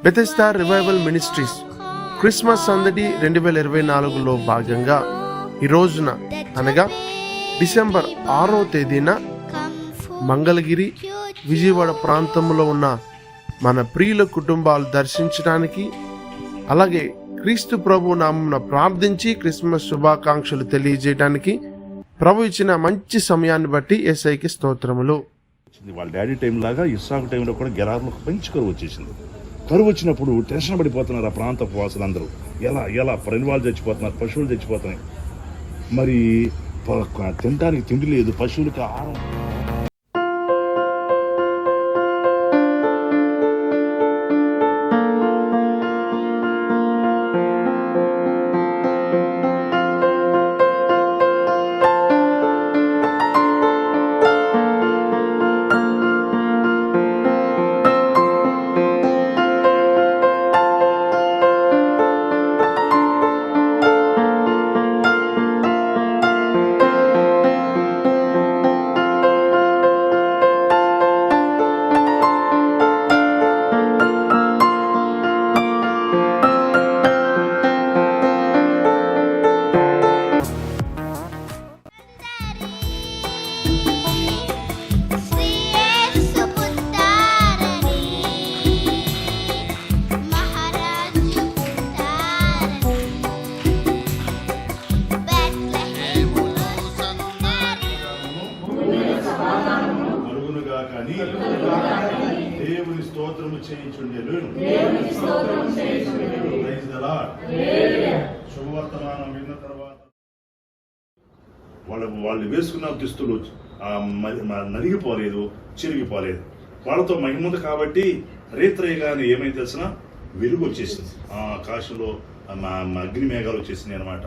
Bethesda revival ministries Christmas సందడి 2024లో భాగంగా ఈ రోజున అనగా డిసెంబర్ 6వ తేదీన మంగళగిరి, విజయవాడ ప్రాంతంలో ఉన్న మన ప్రియుల కుటుంబాలు దర్శించడానికి, అలాగే క్రీస్తు ప్రభు నామమున ప్రార్థించి క్రిస్మస్ శుభాకాంక్షలు తెలియజేయడానికి ప్రభు ఇచ్చిన మంచి సమయాన్ని బట్టి యేసయ్యకి స్తోత్రములు. వాళ్ళ డాడీ టైం లాగా ఇస్సాకు టైంలో కూడా గెరార్లో మంచి కరువు వచ్చేసింది. కరువు వచ్చినప్పుడు టెన్షన్ పడిపోతున్నారు ఆ ప్రాంత వాసులందరూ. ఎలా పరివాళ్ళు చచ్చిపోతున్నారు, పశువులు చచ్చిపోతున్నాయి. మరి తినడానికి తిండి లేదు, పశువులకి ఆహారం. దేవుని స్తోత్రము చేయించుండెను. శుభవర్తమానం విన్న తర్వాత వాళ్ళు వేసుకున్న దుస్తులు నలిగిపోలేదు, చిరిగిపోలేదు. వాళ్ళతో మహిముంది కాబట్టి రేత్రయ్యగానే ఏమైంది తెలిసిన వెలుగు వచ్చేసింది. ఆకాశంలో అగ్ని మేఘాలు వచ్చేసింది అనమాట.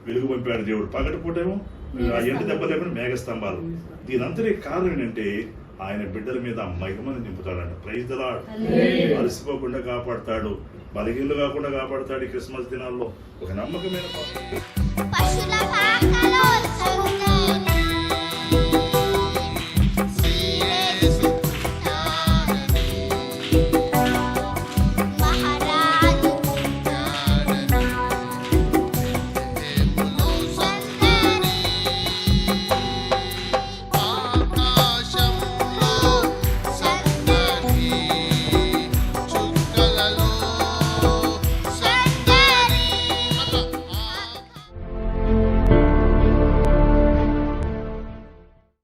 వెలుగు పంపాడు దేవుడు. పగటిపూటేమో ఆ ఎండ దెబ్బ లేకుండా మేఘస్తంభాలు. దీనంతటి కారణం ఏంటంటే ఆయన బిడ్డల మీద మహిమను నింపుతాడంట. Praise the Lord. అలసిపోకుండా కాపాడతాడు, బలహీనలు కాకుండా కాపాడతాడు. క్రిస్మస్ దినాల్లో ఒక నమ్మకమైన